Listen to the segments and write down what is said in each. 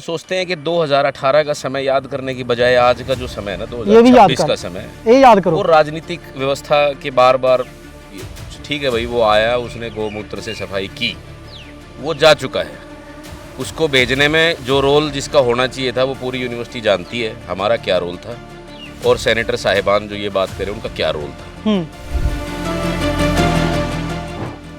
सोचते हैं कि 2018 का समय याद करने की बजाय आज का जो समय है ना, ये भी याद 2026 कर, का समय, ये याद करो। वो राजनीतिक व्यवस्था के बार बार, ठीक है भाई, वो आया, उसने गौमूत्र से सफाई की, वो जा चुका है। उसको भेजने में जो रोल जिसका होना चाहिए था वो पूरी यूनिवर्सिटी जानती है, हमारा क्या रोल था, और सेनेटर साहिबान जो ये बात करें उनका क्या रोल था।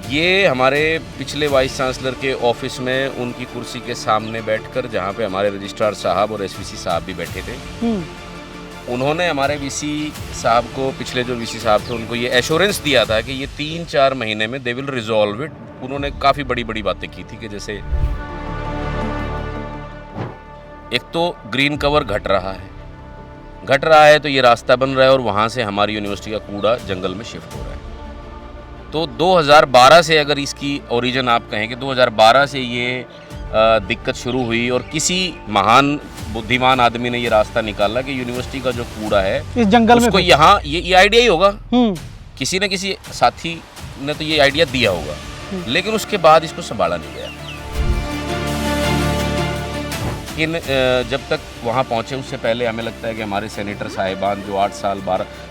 ये हमारे पिछले वाइस चांसलर के ऑफिस में उनकी कुर्सी के सामने बैठकर, जहाँ पे हमारे रजिस्ट्रार साहब और एसवीसी साहब भी बैठे थे, उन्होंने हमारे वीसी साहब को, पिछले जो वीसी साहब थे, उनको ये एश्योरेंस दिया था कि ये 3-4 महीने में दे विल रिजॉल्व इट। उन्होंने काफ़ी बड़ी बड़ी बातें की थी कि जैसे एक तो ग्रीन कवर घट रहा है तो ये रास्ता बन रहा है और वहाँ से हमारी यूनिवर्सिटी का कूड़ा जंगल में शिफ्ट हो रहा है। तो 2012 से, अगर इसकी ओरिजिन आप कहें कि 2012 से ये दिक्कत शुरू हुई और किसी महान बुद्धिमान आदमी ने ये रास्ता निकाला कि यूनिवर्सिटी का जो कूड़ा है इस जंगल में, उसको यहाँ, ये आइडिया ही होगा, किसी न किसी साथी ने तो ये आइडिया दिया होगा, लेकिन उसके बाद इसको संभाला नहीं गया। लेकिन जब तक वहाँ पहुँचे उससे पहले हमें लगता है कि हमारे सेनेटर साहिबान जो 8 साल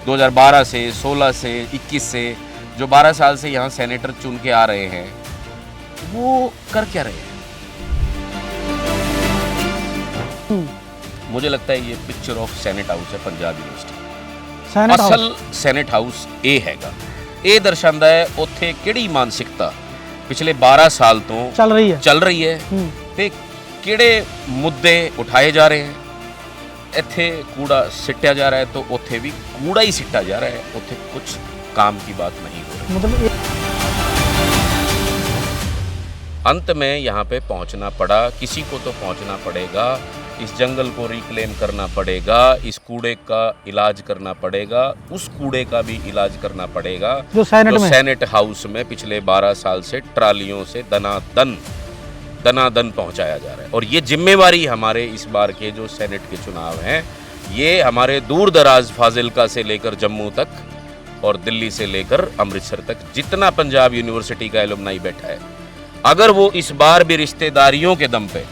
2012 से 16 से 21 से जो 12 साल से यहाँ सेनेटर चुन के आ रहे हैं, वो कर क्या रहे हैं। मुझे लगता है ये पिक्चर ऑफ सेनेट हाउस है पंजाब यूनिवर्सिटी। असल सेनेट हाउस ए हैगा। ए दर्शांदा है उत्थे किहड़ी मानसिकता पिछले 12 साल तो चल रही है ते किहड़े मुद्दे उठाए जा रहे हैं। इत्थे कूड़ा सिट्टिया जा रहा है तो उत्थे भी कूड़ा ही सिट्टा जा रहा है, उत्थे कुछ काम की बात नहीं हो रही। मतलब अंत में यहाँ पे पहुँचना पड़ा, किसी को तो पहुँचना पड़ेगा, इस जंगल को रिक्लेम करना पड़ेगा, इस कूड़े का इलाज करना पड़ेगा, उस कूड़े का भी इलाज करना पड़ेगा जो सेनेट हाउस में पिछले 12 साल से ट्रालियों से दनादन पहुँचाया जा रहा है। और ये जिम्मेवारी हमारे इस बार के जो सेनेट के चुनाव हैं, ये हमारे दूर दराज फाजिलका से लेकर जम्मू तक और दिल्ली से लेकर अमृतसर तक जितना पंजाब यूनिवर्सिटी का एलुमनाई बैठा है, अगर वो इस बार भी रिश्तेदारियों के दम पे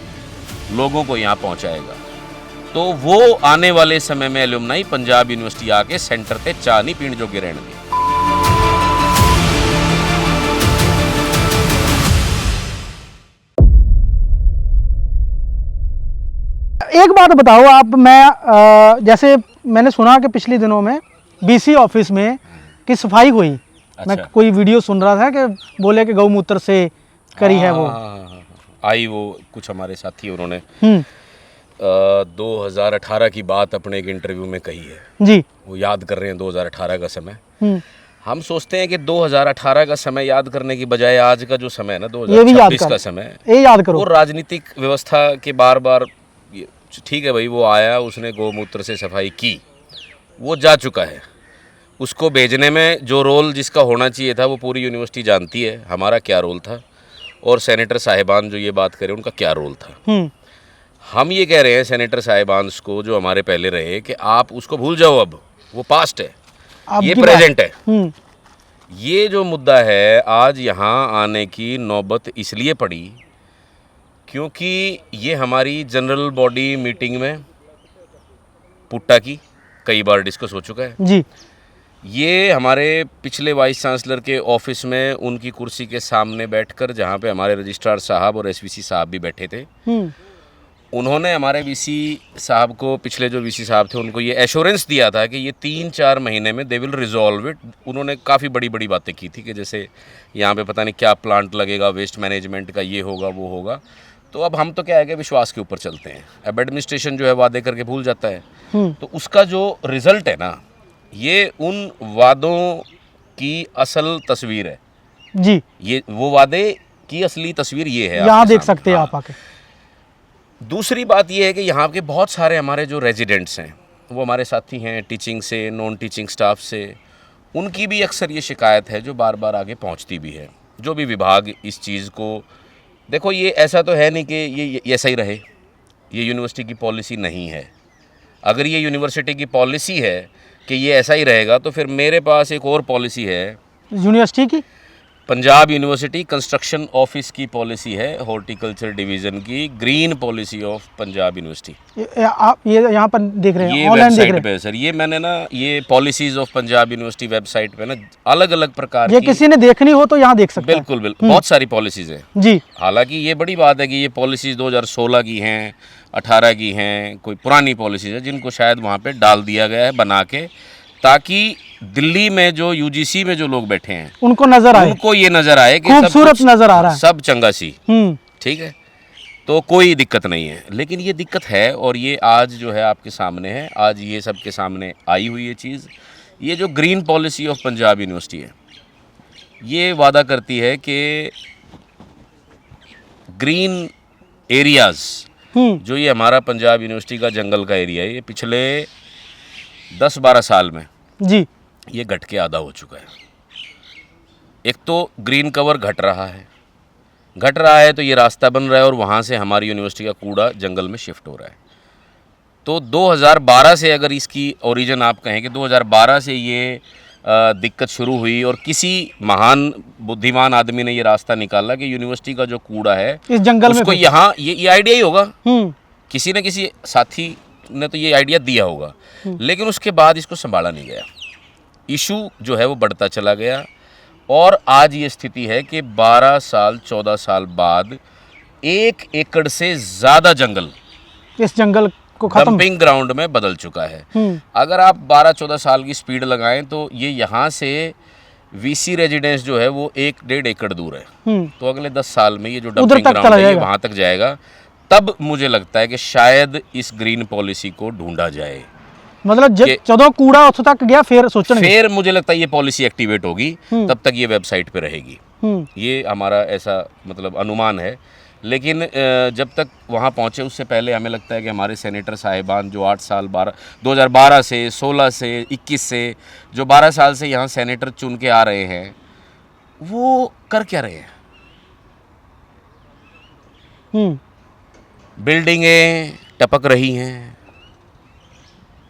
लोगों को यहाँ पहुँचाएगा तो वो आने वाले समय में एलुमनाई पंजाब यूनिवर्सिटी आके सेंटर ते चाह नहीं पीण जोगे रहणगे। एक बात बताओ आप, मैं जैसे मैंने सुना कि पिछले दिनों में बीसी ऑफिस में की सफाई हुई। अच्छा। मैं कोई वीडियो सुन रहा था कि बोले कि गौमूत्र से करी है वो। आई वो कुछ हमारे साथी, उन्होंने 2018 की बात अपने एक इंटरव्यू में कही है जी। वो याद कर रहे हैं 2018 का समय। हम सोचते हैं कि 2018 का समय याद करने की बजाय आज का जो समय है ना, 2026 का समय, ये याद करो। वो राजनीतिक व्यवस्था के बार बार, ठीक है भाई, वो आया, उसने गौमूत्र से सफाई की, वो जा चुका है। उसको भेजने में जो रोल जिसका होना चाहिए था वो पूरी यूनिवर्सिटी जानती है, हमारा क्या रोल था, और सेनेटर साहिबान जो ये बात करें उनका क्या रोल था। हम ये कह रहे हैं सेनेटर साहिबान को जो हमारे पहले रहे कि आप उसको भूल जाओ, अब वो पास्ट है, ये प्रेजेंट है। ये जो मुद्दा है, आज यहाँ आने की नौबत इसलिए पड़ी क्योंकि ये हमारी जनरल बॉडी मीटिंग में पुट्टा की कई बार डिस्कस हो चुका है जी। ये हमारे पिछले वाइस चांसलर के ऑफिस में उनकी कुर्सी के सामने बैठकर, जहाँ पे हमारे रजिस्ट्रार साहब और एसवीसी साहब भी बैठे थे, उन्होंने हमारे वीसी साहब को, पिछले जो वीसी साहब थे, उनको ये एश्योरेंस दिया था कि ये 3-4 महीने में दे विल रिजॉल्व इट। उन्होंने काफ़ी बड़ी बड़ी बातें की थी कि जैसे यहाँ पे पता नहीं क्या प्लांट लगेगा, वेस्ट मैनेजमेंट का ये होगा वो होगा। तो अब हम तो क्या है कि विश्वास के ऊपर चलते हैं। अब एडमिनिस्ट्रेशन जो है वादे करके भूल जाता है, तो उसका जो रिजल्ट है ना, ये उन वादों की असल तस्वीर है जी। ये वो वादे की असली तस्वीर ये है, यहाँ देख सकते हैं आप आके। दूसरी बात ये है कि यहाँ के बहुत सारे हमारे जो रेजिडेंट्स हैं, वो हमारे साथी हैं, टीचिंग से, नॉन टीचिंग स्टाफ से, उनकी भी अक्सर ये शिकायत है जो बार बार आगे पहुँचती भी है। जो भी विभाग इस चीज़ को, देखो ये ऐसा तो है नहीं कि ये ऐसा ही रहे, ये यूनिवर्सिटी की पॉलिसी नहीं है। अगर ये यूनिवर्सिटी की पॉलिसी है कि ये ऐसा ही रहेगा तो फिर मेरे पास एक और पॉलिसी है यूनिवर्सिटी की, पंजाब यूनिवर्सिटी कंस्ट्रक्शन ऑफिस की पॉलिसी है, हॉर्टिकल्चर डिवीजन की, green policy of Punjab university. आप ये यहाँ पर देख रहे हैं, ये ऑनलाइन देख रहे वेबसाइट पे है सर। ये मैंने ना ये policies of Punjab university website पे ना अलग अलग प्रकार हैं। ये की, किसी ने देखनी हो तो यहाँ देख सकते हैं। बिल्कुल बिल्कुल बहुत सारी पॉलिसीज हैं जी। हालांकि ये बड़ी बात है कि ये पॉलिसीज 2016 की हैं, 18 की हैं, कोई पुरानी पॉलिसीज है जिनको शायद वहाँ पे डाल दिया गया है बना के, ताकि दिल्ली में जो यूजीसी में जो लोग बैठे हैं उनको नजर आए, उनको ये नजर आए कि खूबसूरत नजर आ रहा है, सब चंगा सी। ठीक है, तो कोई दिक्कत नहीं है। लेकिन ये दिक्कत है और ये आज जो है आपके सामने है, आज ये सबके सामने आई हुई है चीज़। ये जो green policy of Punjab university है, ये वादा करती है कि ग्रीन एरियाज़ जो ये हमारा पंजाब यूनिवर्सिटी का जंगल का एरिया है, ये पिछले 10-12 साल में जी ये घट के आधा हो चुका है। एक तो ग्रीन कवर घट रहा है तो ये रास्ता बन रहा है और वहाँ से हमारी यूनिवर्सिटी का कूड़ा जंगल में शिफ्ट हो रहा है। तो 2012 से अगर इसकी ओरिजिन आप कहें कि 2012 से ये दिक्कत शुरू हुई और किसी महान बुद्धिमान आदमी ने ये रास्ता निकाला कि यूनिवर्सिटी का जो कूड़ा है इस जंगल में उसको यहाँ, ये आइडिया ही होगा, किसी न किसी साथी ने तो ये आइडिया दिया होगा, लेकिन उसके बाद इसको संभाला नहीं गया। इशू जो है वो बढ़ता चला गया और आज ये स्थिति है कि 12 साल 14 साल बाद 1 एकड़ से ज़्यादा जंगल इस जंगल को खत्म, डंपिंग ग्राउंड में बदल चुका है। अगर आप 12-14 साल की स्पीड लगाएं तो ये यहाँ से वीसी रेजिडेंस जो है वो 1-1.5 एकड़ दूर है। तो अगले 10 साल में ये जो डंपिंग ग्राउंड है ये वहाँ तक जाएगा। तब मुझे लगता है कि शायद इस ग्रीन पॉलिसी को ढूंढा जाए। मतलब जब कूड़ा उस तक गया फिर मुझे लगता है ये पॉलिसी एक्टिवेट होगी, तब तक ये वेबसाइट पे रहेगी। ये हमारा ऐसा मतलब अनुमान है। लेकिन जब तक वहाँ पहुँचे उससे पहले हमें लगता है कि हमारे सेनेटर साहिबान जो 8 साल 2012 से 16 से 21 से जो 12 साल से यहाँ सेनेटर चुन के आ रहे हैं, वो कर क्या रहे हैं? बिल्डिंगें टपक रही हैं,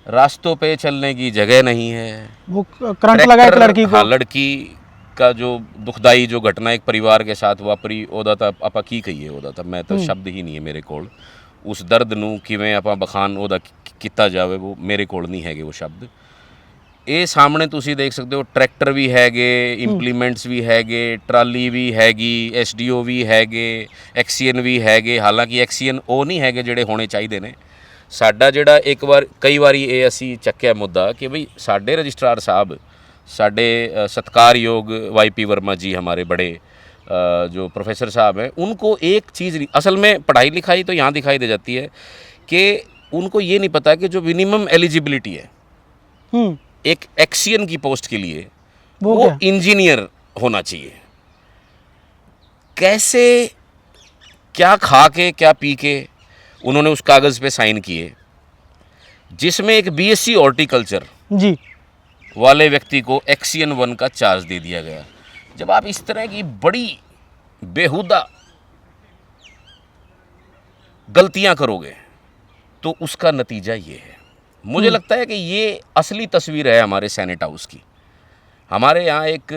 रास्तों पे चलने की जगह नहीं है, वो करंट लगा एक लड़की को। हाँ, लड़की का जो दुखदाई जो घटना एक परिवार के साथ वापरी, ओदा था आपा की कही ओदा था, मैं तो शब्द ही नहीं है मेरे कोल उस दर्द नू किवें आपा बखान ओदा किता जावे, वो मेरे कोल नहीं हैगे वो शब्द। ਇਹ ਸਾਹਮਣੇ ਤੁਸੀਂ ਦੇਖ ਸਕਦੇ ਹੋ ਟਰੈਕਟਰ ਵੀ ਹੈਗੇ, ਇੰਪਲੀਮੈਂਟਸ ਵੀ ਹੈਗੇ, ਟਰਾਲੀ ਵੀ ਹੈਗੀ, ਐਸਡੀਓ ਵੀ ਹੈਗੇ, ਐਕਸੀਐਨ ਵੀ ਹੈਗੇ। ਹਾਲਾਂਕਿ ਐਕਸੀਐਨ ਉਹ ਨਹੀਂ ਹੈਗੇ ਜਿਹੜੇ ਹੋਣੇ ਚਾਹੀਦੇ ਨੇ। ਸਾਡਾ ਜਿਹੜਾ ਕਈ ਵਾਰੀ ਇਹ ਅਸੀਂ ਚੱਕਿਆ ਮੁੱਦਾ ਕਿ ਬਈ ਸਾਡੇ ਰਜਿਸਟਰਾਰ ਸਾਹਿਬ, ਸਾਡੇ सत्कारयोग वाईपी वर्मा जी हमारे बड़े जो प्रोफेसर साहब हैं, उनको एक चीज़ असल में पढ़ाई लिखाई तो यहाँ दिखाई दे जाती है कि उनको ये नहीं पता कि जो मिनिमम एलिजिबिलिटी है एक एक्सियन की पोस्ट के लिए वो इंजीनियर होना चाहिए। कैसे क्या खा के क्या पी के उन्होंने उस कागज़ पे साइन किए जिसमें एक बीएससी हॉर्टिकल्चर जी वाले व्यक्ति को एक्सियन 1 का चार्ज दे दिया गया। जब आप इस तरह की बड़ी बेहुदा गलतियां करोगे तो उसका नतीजा ये है। मुझे लगता है कि ये असली तस्वीर है हमारे सेनेट हाउस की। हमारे यहाँ एक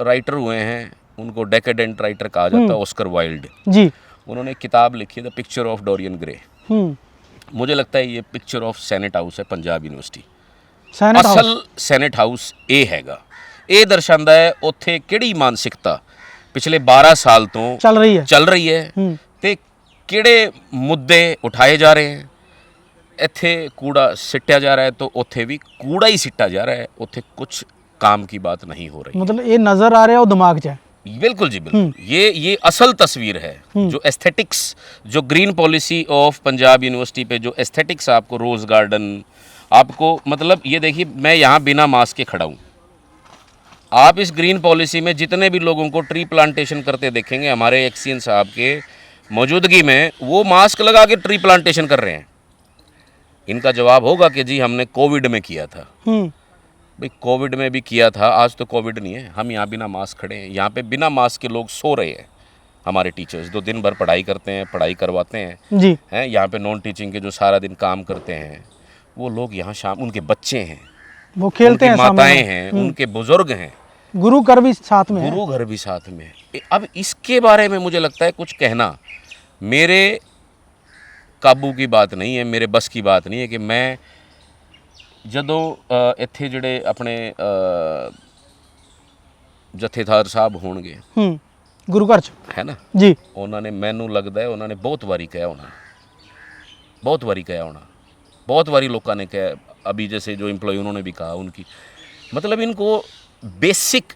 राइटर हुए हैं, उनको डेकेडेंट राइटर कहा जाता है, ऑस्कर वाइल्ड जी। उन्होंने एक किताब लिखी है the picture of Dorian Gray. मुझे लगता है ये पिक्चर ऑफ सेनेट हाउस है पंजाब यूनिवर्सिटी। असल सेनेट हाउस ਇਹ ਹੈਗਾ। ਇਹ ਦਰਸਾਉਂਦਾ ਹੈ ਉੱਥੇ ਕਿਹੜੀ ਮਾਨਸਿਕਤਾ ਪਿਛਲੇ 12 ਸਾਲ ਤੋਂ ਚੱਲ ਰਹੀ ਹੈ ਤੇ ਕਿਹੜੇ ਮੁੱਦੇ ਉਠਾਏ ਜਾ ਰਹੇ हैं। ਇੱਥੇ कूड़ा सिट्या जा रहा है तो ਉੱਥੇ भी कूड़ा ही सिट्टा जा रहा है, ਉੱਥੇ कुछ काम की बात नहीं हो रही। मतलब ये नज़र आ रहा है और दिमाग च है। बिल्कुल जी बिल्कुल। ये असल तस्वीर है। जो एस्थेटिक्स, जो green policy of Punjab university पे जो एस्थेटिक्स आपको रोज़ गार्डन आपको, मतलब ये देखिए मैं यहाँ बिना मास्क के खड़ा हूँ। आप इस ग्रीन पॉलिसी में जितने भी लोगों को ट्री प्लांटेशन करते देखेंगे हमारे एक्सियन साहब के मौजूदगी में, वो मास्क लगा के ट्री प्लांटेशन कर रहे हैं। इनका जवाब होगा कि जी हमने कोविड में किया था। भाई कोविड में भी किया था, आज तो कोविड नहीं है, हम यहाँ बिना मास्क खड़े हैं। यहाँ पे बिना मास्क के लोग सो रहे हैं। हमारे टीचर्स जो दिन भर पढ़ाई करते हैं, पढ़ाई करवाते हैं जी, हैं यहाँ पे नॉन टीचिंग के जो सारा दिन काम करते हैं, वो लोग यहाँ शाम, उनके बच्चे हैं, वो खेलते हैं, माताएं हैं, उनके बुजुर्ग हैं, गुरु घर भी साथ में है। गुरु घर भी साथ में है। अब इसके बारे में मुझे लगता है कुछ कहना मेरे काबू की बात नहीं है, मेरे बस की बात नहीं है कि मैं ਜਦੋਂ ਇੱਥੇ ਜਿਹੜੇ ਆਪਣੇ ਜਥੇਦਾਰ ਸਾਹਿਬ ਹੋਣਗੇ ਗੁਰੂ ਘਰ ਚ ਹੈ ਨਾ ਜੀ, ਉਹਨਾਂ ਨੇ ਮੈਨੂੰ ਲੱਗਦਾ ਹੈ ਉਹਨਾਂ ਨੇ ਬਹੁਤ ਵਾਰੀ ਕਿਹਾ ਹੋਣਾ, बहुत बारी कहा होना, बहुत बारी लोगों ने कहा, अभी जैसे जो एम्प्लॉय उन्होंने भी कहा उनकी, मतलब इनको बेसिक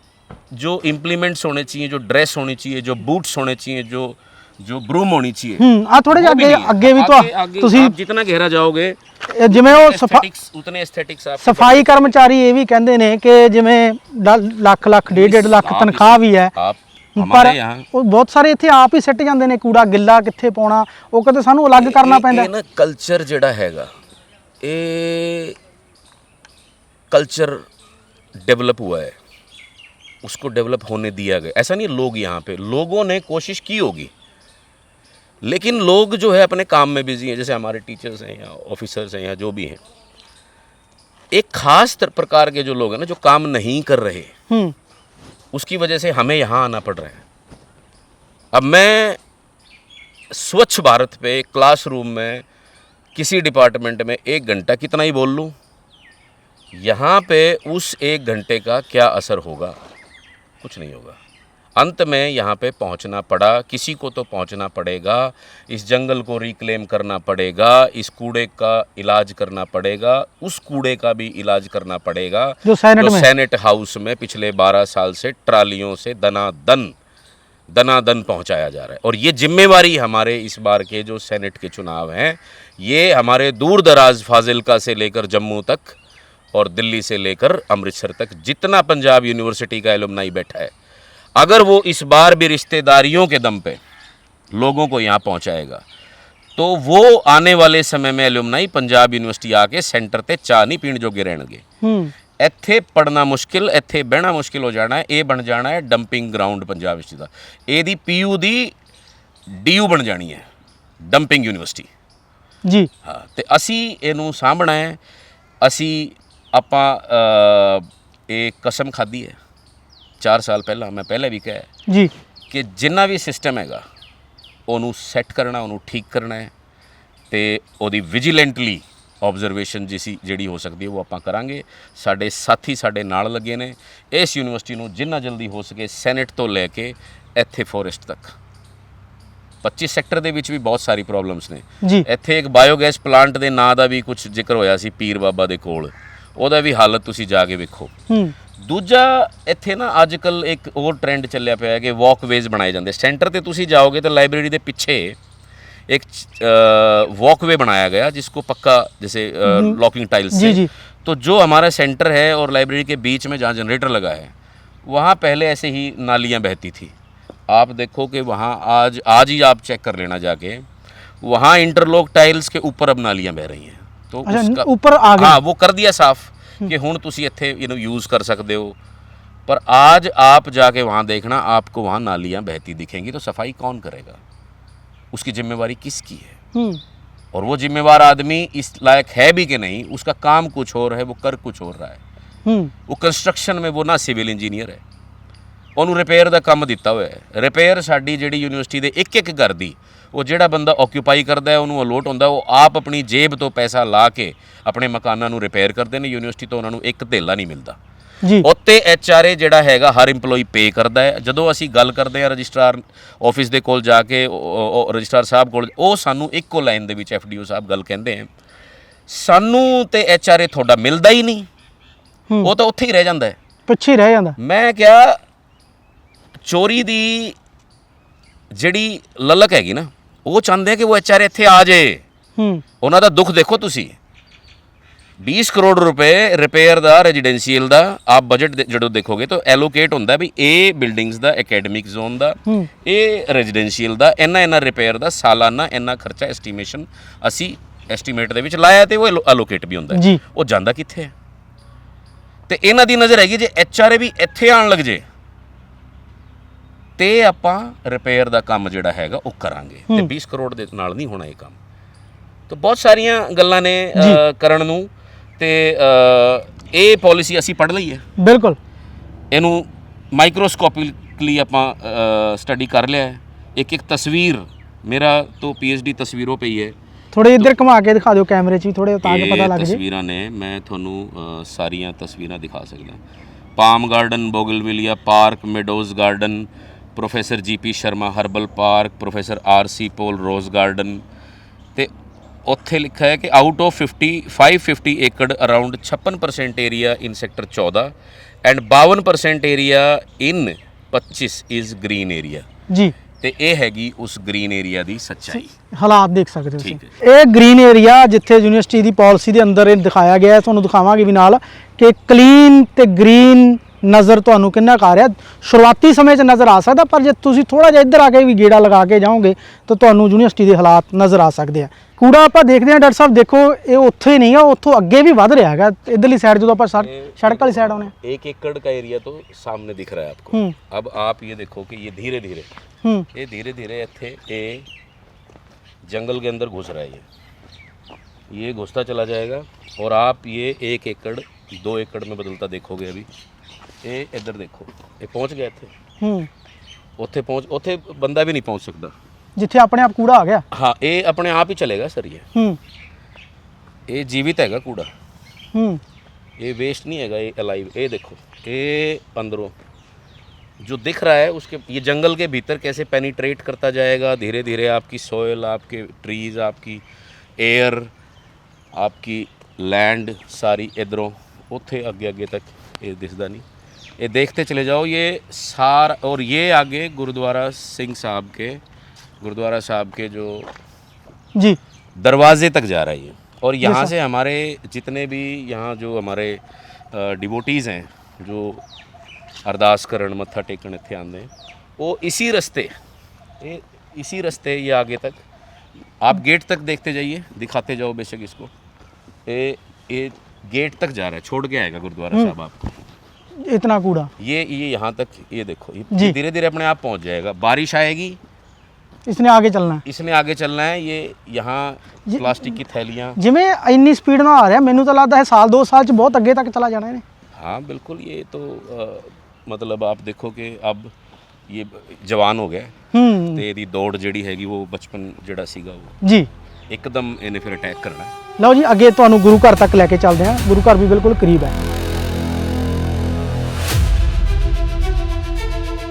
जो इम्प्लीमेंट्स होने चाहिए, जो ड्रेस होनी चाहिए, जो बूट्स होने चाहिए, जो ब्रूम होनी चाहिए, आ थोड़े अगे भी तो ਤੁਸੀਂ आप जितना गहरा जाओगे ਜਿਵੇਂ ਉਹ ਉਤਨੇ ਐਸਥੈਟਿਕਸ ਆਪ ਸਫਾਈ ਕਰਮਚਾਰੀ ਇਹ ਵੀ ਕਹਿੰਦੇ ਨੇ ਕਿ ਜਿਵੇਂ ਲੱਖ ਲੱਖ 1.5 ਲੱਖ ਤਨਖਾਹ ਵੀ ਹੈ, ਪਰ ਉਹ ਬਹੁਤ ਸਾਰੇ ਇੱਥੇ ਆਪ ਹੀ ਸਿੱਟ ਜਾਂਦੇ ਨੇ ਕੂੜਾ ਗਿੱਲਾ ਕਿੱਥੇ ਪਾਉਣਾ, ਉਹ ਕਹਿੰਦੇ ਸਾਨੂੰ ਅਲੱਗ ਕਰਨਾ ਪੈਂਦਾ। ਇਹ ਨਾ ਕਲਚਰ ਜਿਹੜਾ ਹੈਗਾ ਇਹ कल्चर डेवलप हुआ है, उसको डेवलप होने दिया गया। ऐसा नहीं लोग यहाँ पे लोगों ने कोशिश की होगी, लेकिन लोग जो है अपने काम में बिजी हैं, जैसे हमारे टीचर्स हैं या ऑफिसर्स हैं या जो भी हैं। एक खास प्रकार के जो लोग हैं ना, जो काम नहीं कर रहे, उसकी वजह से हमें यहाँ आना पड़ रहा है। अब मैं स्वच्छ भारत पे क्लासरूम में किसी डिपार्टमेंट में 1 घंटा कितना ही बोल लूँ, यहाँ पे उस 1 घंटे का क्या असर होगा? कुछ नहीं होगा। अंत में यहाँ पे पहुँचना पड़ा, किसी को तो पहुँचना पड़ेगा, इस जंगल को रिक्लेम करना पड़ेगा, इस कूड़े का इलाज करना पड़ेगा, उस कूड़े का भी इलाज करना पड़ेगा जो सेनेट हाउस में पिछले 12 साल से ट्रालियों से दनादन पहुँचाया जा रहा है। और ये जिम्मेवारी हमारे इस बार के जो सेनेट के चुनाव हैं, ये हमारे दूर दराज फाजिलका से लेकर जम्मू तक और दिल्ली से लेकर अमृतसर तक जितना पंजाब यूनिवर्सिटी का एलुमनाई बैठा है, अगर वो इस बार भी रिश्तेदारियों के दम पे लोगों को यहाँ पहुँचाएगा, तो वो आने वाले समय में एलुमनाई पंजाब यूनिवर्सिटी आके सेंटर ते चाह नहीं पीण जोगे रहणगे। ਇੱਥੇ ਪੜਨਾ ਮੁਸ਼ਕਿਲ, ਇੱਥੇ ਬਹਿਣਾ ਮੁਸ਼ਕਿਲ ਹੋ ਜਾਣਾ ਹੈ। ਇਹ ਬਣ ਜਾਣਾ ਹੈ ਡੰਪਿੰਗ ਗਰਾਊਂਡ ਪੰਜਾਬ ਯੂਨੀਵਰਸਿਟੀ ਦਾ। ਇਹਦੀ ਪੀਯੂ ਦੀ ਡੀਯੂ ਬਣ ਜਾਣੀ ਹੈ, ਡੰਪਿੰਗ ਯੂਨੀਵਰਸਿਟੀ ਜੀ। ਹਾਂ, ਤੇ ਅਸੀਂ ਇਹਨੂੰ ਸਾਂਭਣਾ ਹੈ। ਅਸੀਂ ਆਪਾਂ ਇਹ ਕਸਮ ਖਾਧੀ ਹੈ 4 ਸਾਲ ਪਹਿਲਾਂ, ਮੈਂ ਪਹਿਲੇ ਵੀ ਕਿਹਾ ਜੀ ਕਿ ਜਿੰਨਾ ਵੀ ਸਿਸਟਮ ਹੈਗਾ ਉਹਨੂੰ ਸੈੱਟ ਕਰਨਾ, ਉਹਨੂੰ ਠੀਕ ਕਰਨਾ ਹੈ ਤੇ ਉਹਦੀ ਵਿਜੀਲੈਂਟਲੀ ऑबजरवेशन ਜਿਹੜੀ ਹੋ ਸਕਦੀ ਹੈ ਉਹ ਆਪਾਂ ਕਰਾਂਗੇ। ਸਾਡੇ ਸਾਥੀ ਸਾਡੇ ਨਾਲ ਲੱਗੇ ਨੇ। ਇਸ ਯੂਨੀਵਰਸਿਟੀ ਨੂੰ ਜਿੰਨਾ ਜਲਦੀ ਹੋ ਸਕੇ ਸੈਨੇਟ ਤੋਂ ਲੈ ਕੇ ਇੱਥੇ ਫੋਰੈਸਟ ਤੱਕ 25 ਸੈਕਟਰ ਦੇ ਵਿੱਚ ਵੀ ਬਹੁਤ ਸਾਰੀ ਪ੍ਰੋਬਲਮਸ ਨੇ। ਇੱਥੇ ਇੱਕ ਬਾਇਓਗੈਸ ਪਲਾਂਟ ਦੇ ਨਾਂ ਦਾ ਵੀ ਕੁਝ ਜ਼ਿਕਰ ਹੋਇਆ ਸੀ ਪੀਰ ਬਾਬਾ ਦੇ ਕੋਲ, ਉਹਦਾ ਵੀ ਹਾਲਤ ਤੁਸੀਂ ਜਾ ਕੇ ਵੇਖੋ। ਦੂਜਾ ਇੱਥੇ ਨਾ ਅੱਜ ਕੱਲ੍ਹ ਇੱਕ ਹੋਰ ਟ੍ਰੈਂਡ ਚੱਲਿਆ ਪਿਆ ਹੈ ਕਿ ਵਾਕਵੇਜ਼ ਬਣਾਏ ਜਾਂਦੇ। ਸੈਂਟਰ ਤੇ ਤੁਸੀਂ ਜਾਓਗੇ ਤਾਂ ਲਾइब्रेरी ਦੇ ਪਿੱਛੇ एक वॉकवे बनाया गया जिसको पक्का जैसे लॉकिंग टाइल्स से, तो जो हमारा सेंटर है और लाइब्रेरी के बीच में जहाँ जनरेटर लगा है वहाँ पहले ऐसे ही नालियाँ बहती थी। आप देखो कि वहाँ आज ही आप चेक कर लेना जाके, वहाँ इंटरलॉक टाइल्स के ऊपर अब नालियाँ बह रही हैं। तो उसका ऊपर आ गया, हाँ वो कर दिया साफ कि हुण तुसी इत्थे यूज़ कर सकते हो। पर आज आप जाके वहाँ देखना, आपको वहाँ नालियाँ बहती दिखेंगी, तो सफाई कौन करेगा? उसकी जिम्मेवारी किसकी है? और वो जिम्मेवार आदमी इस लायक है भी कि नहीं, उसका काम कुछ और है, वो कर कुछ और रहा है। वो कंस्ट्रक्शन में वो ना सिविल इंजीनियर है, ਉਹਨੂੰ ਰਿਪੇਅਰ ਦਾ ਕੰਮ ਦਿੱਤਾ ਹੋਇਆ ਹੈ। ਰਿਪੇਅਰ ਸਾਡੀ ਜਿਹੜੀ ਯੂਨੀਵਰਸਿਟੀ ਦੇ ਇੱਕ ਘਰ ਦੀ, ਉਹ ਜਿਹੜਾ ਬੰਦਾ ਆਕਿਊਪਾਈ ਕਰਦਾ ਹੈ ਉਹਨੂੰ ਅਲੋਟ ਹੁੰਦਾ, ਉਹ ਆਪ ਆਪਣੀ ਜੇਬ ਤੋਂ ਪੈਸਾ ਲਾ ਕੇ ਆਪਣੇ ਮਕਾਨਾਂ ਨੂੰ ਰਿਪੇਅਰ ਕਰਦੇ ਨੇ। ਯੂਨੀਵਰਸਿਟੀ ਤੋਂ ਉਹਨਾਂ ਨੂੰ ਇੱਕ ਧੇਲਾ ਨਹੀਂ ਮਿਲਦਾ। ਉੱਤੇ HRA ਜਿਹੜਾ ਹੈਗਾ ਹਰ EMPLOYE ਪੇ ਕਰਦਾ ਹੈ। ਜਦੋਂ ਅਸੀਂ ਗੱਲ ਕਰਦੇ ਹਾਂ ਰਜਿਸਟਰਾਰ ਆਫਿਸ ਦੇ ਕੋਲ ਜਾ ਕੇ, ਰਜਿਸਟਰਾਰ ਸਾਹਿਬ ਕੋਲ, ਉਹ ਸਾਨੂੰ ਇੱਕੋ ਲਾਈਨ ਦੇ ਵਿੱਚ FDO ਸਾਹਿਬ ਗੱਲ ਕਹਿੰਦੇ ਆ, ਸਾਨੂੰ ਤੇ HRA ਤੁਹਾਡਾ ਮਿਲਦਾ ਹੀ ਨਹੀਂ, ਉਹ ਤਾਂ ਉੱਥੇ ਹੀ ਰਹਿ ਜਾਂਦਾ ਹੈ, ਪਿੱਛੇ ਰਹਿ ਜਾਂਦਾ। ਮੈਂ ਕਿਹਾ ਚੋਰੀ ਦੀ ਜਿਹੜੀ ਲਲਕ ਹੈਗੀ ਨਾ, ਉਹ ਚਾਹੁੰਦੇ ਕਿ ਉਹ HRA ਇੱਥੇ ਆ ਜਾਏ। ਉਹਨਾਂ ਦਾ ਦੁੱਖ ਦੇਖੋ ਤੁਸੀਂ। 20 ਕਰੋੜ ਰੁਪਏ ਰਿਪੇਅਰ ਦਾ ਰੈਜ਼ੀਡੈਂਸ਼ੀਅਲ ਦਾ ਆਪ ਬਜਟ ਜਦੋਂ ਦੇਖੋਗੇ ਤਾਂ ਐਲੋਕੇਟ ਹੁੰਦਾ ਵੀ ਇਹ ਬਿਲਡਿੰਗਸ ਦਾ, ਐਕੈਡਮਿਕ ਜ਼ੋਨ ਦਾ, ਇਹ ਰੈਜ਼ੀਡੈਂਸ਼ੀਅਲ ਦਾ, ਇੰਨਾ ਰਿਪੇਅਰ ਦਾ ਸਾਲਾਨਾ ਇੰਨਾ ਖਰਚਾ ਐਸਟੀਮੇਸ਼ਨ ਅਸੀਂ ਐਸਟੀਮੇਟ ਦੇ ਵਿੱਚ ਲਾਇਆ ਤੇ ਉਹ ਐਲੋਕੇਟ ਵੀ ਹੁੰਦਾ। ਉਹ ਜਾਂਦਾ ਕਿੱਥੇ ਹੈ? ਤੇ ਇਹਨਾਂ ਦੀ ਨਜ਼ਰ ਹੈਗੀ ਜੇ HRA ਵੀ ਇੱਥੇ ਆਉਣ ਲੱਗ ਜੇ ਤੇ ਆਪਾਂ ਰਿਪੇਅਰ ਦਾ ਕੰਮ ਜਿਹੜਾ ਹੈਗਾ ਉਹ ਕਰਾਂਗੇ। ਤੇ 20 ਕਰੋੜ ਦੇ ਨਾਲ ਨਹੀਂ ਹੋਣਾ ਇਹ ਕੰਮ। ਤਾਂ ਬਹੁਤ ਸਾਰੀਆਂ ਗੱਲਾਂ ਨੇ ਕਰਨ ਨੂੰ। ਤੇ ਇਹ ਪਾਲਿਸੀ ਅਸੀਂ ਪੜ੍ਹ ਲਈ ਹੈ, ਬਿਲਕੁਲ। ਇਹਨੂੰ ਮਾਈਕਰੋਸਕੋਪਿਕਲੀ ਆਪਾਂ ਸਟੱਡੀ ਕਰ ਲਿਆ ਹੈ। ਇੱਕ ਇੱਕ ਤਸਵੀਰ, ਮੇਰਾ तो PhD ਤਸਵੀਰੋਂ ਪਈ ਹੈ। ਥੋੜੇ ਇੱਧਰ ਘੁਮਾ ਕੇ ਦਿਖਾ ਦਿਓ ਕੈਮਰੇ 'ਚ ਵੀ ਥੋੜੇ ਤਾਂ ਕਿ ਪਤਾ ਲੱਗ ਜੇ। ਤਸਵੀਰਾਂ ਨੇ, ਮੈਂ ਤੁਹਾਨੂੰ ਸਾਰੀਆਂ ਤਸਵੀਰਾਂ ਦਿਖਾ ਸਕਦਾ। Palm garden, bougainvillea park, meadows garden, professor GP Sharma herbal park, professor RC Paul rose garden. ਤੇ ਉੱਥੇ ਲਿਖਿਆ ਹੈ ਕਿ ਆਊਟ ਆਫ 550 ਏਕੜ around 56% area in sector 14 and 52% area in 25 is green area ਜੀ। ਤੇ ਇਹ ਹੈਗੀ ਉਸ ਗ੍ਰੀਨ ਏਰੀਆ ਦੀ ਸੱਚਾਈ। ਹਾਲਾਤ ਦੇਖ ਸਕਦੇ ਹੋ ਤੁਸੀਂ। ਠੀਕ ਇਹ ਗ੍ਰੀਨ ਏਰੀਆ ਜਿੱਥੇ ਯੂਨੀਵਰਸਿਟੀ ਦੀ ਪਾਲਿਸੀ ਦੇ ਅੰਦਰ ਇਹ ਦਿਖਾਇਆ ਗਿਆ ਹੈ, ਤੁਹਾਨੂੰ ਦਿਖਾਵਾਂਗੇ ਵੀ ਨਾਲ ਕਿ ਕਲੀਨ ਤੇ ਗ੍ਰੀਨ ਨਜ਼ਰ ਤੁਹਾਨੂੰ ਕਿੰਨਾ ਕੁ ਆ ਰਿਹਾ। ਸ਼ੁਰੂਆਤੀ ਸਮੇਂ 'ਚ ਨਜ਼ਰ ਆ ਸਕਦਾ, ਪਰ ਜੇ ਤੁਸੀਂ ਥੋੜਾ ਜਿਹਾ ਇੱਧਰ ਆ ਕੇ ਵੀ ਗੇੜਾ ਲਗਾ ਕੇ ਜਾਓਗੇ ਤਾਂ ਤੁਹਾਨੂੰ ਯੂਨੀਵਰਸਿਟੀ ਦੇ ਹਾਲਾਤ ਨਜ਼ਰ ਆ ਸਕਦੇ ਆ। ਕੂੜਾ ਆਪਾਂ ਦੇਖਦੇ ਹਾਂ ਡਾਕਟਰ ਸਾਹਿਬ, ਦੇਖੋ ਇਹ ਉੱਥੇ ਹੀ ਨਹੀਂ ਆ, ਉੱਥੋਂ ਅੱਗੇ ਵੀ ਵੱਧ ਰਿਹਾ ਹੈਗਾ। ਇੱਧਰਲੀ ਸਾਈਡ ਜਦੋਂ ਆਪਾਂ ਸੜਕ ਵਾਲੀ ਸਾਈਡ ਆਉਣੇ 1 एकड़ का एरिया तो सामने दिख रहा है आपको। अब आप ये देखो कि ये धीरे धीरे इत्थे ये जंगल के अंदर घुस रहा है। ये घुसता चला जाएगा और आप ये 1 एकड़ 2 एकड़ में बदलता देखोगे। अभी ये इधर देखो, ये पहुंच गया इत्थे। उत्थे बंदा भी नहीं पहुंच सकता जिथे अपने आप कूड़ा आ गया। हाँ, ये अपने आप ही चलेगा सर। ये जीवित हैगा कूड़ा, ये वेस्ट नहीं हैगा, ये अलाइव। ये देखो, ये अंदरों जो दिख रहा है उसके, ये जंगल के भीतर कैसे पेनिट्रेट करता जाएगा धीरे धीरे। आपकी सॉइल, आपके ट्रीज, आपकी एयर, आपकी लैंड सारी इधरों उत्थे अगे अगे तक ये दिखदा नहीं। ये देखते चले जाओ ये सारा। और ये आगे गुरुद्वारा सिंह साहब के जो जी दरवाजे तक जा रहा है ये। और यहाँ से हमारे जितने भी यहाँ जो हमारे डिवोटीज़ हैं जो अरदास करण मत्था टेकन इत्थे आंदे हैं, वो इसी रस्ते ये आगे तक आप गेट तक देखते जाइए, दिखाते जाओ बेशक इसको। ये गेट तक जा रहा है, छोड़ के आएगा गुरुद्वारा साहब आपको इतना कूड़ा। ये यहाँ तक, ये देखो, ये धीरे धीरे अपने आप पहुँच जाएगा। बारिश आएगी, इसने आगे चलना है। ये यहाँ प्लास्टिक की थैलियाँ जिमें इन्नी स्पीड में आ रहा है, मैनू तो लगता है 1-2 साल च बहुत अगे तक चला जाना है। हाँ बिल्कुल। ये तो मतलब आप देखो कि अब ये जवान हो गया ਤੇ ਇਹਦੀ ਦੌੜ ਜਿਹੜੀ ਹੈਗੀ ਉਹ ਬਚਪਨ ਜਿਹੜਾ ਸੀਗਾ ਉਹ ਜੀ ਇੱਕਦਮ ਇਹਨੇ ਫਿਰ ਅਟੈਕ ਕਰਨਾ। ਲਓ ਜੀ ਅੱਗੇ ਤੁਹਾਨੂੰ ਗੁਰੂ ਘਰ ਤੱਕ ਲੈ ਕੇ ਚੱਲਦੇ ਹਾਂ। ਗੁਰੂ ਘਰ ਵੀ ਬਿਲਕੁਲ ਕਰੀਬ ਹੈ।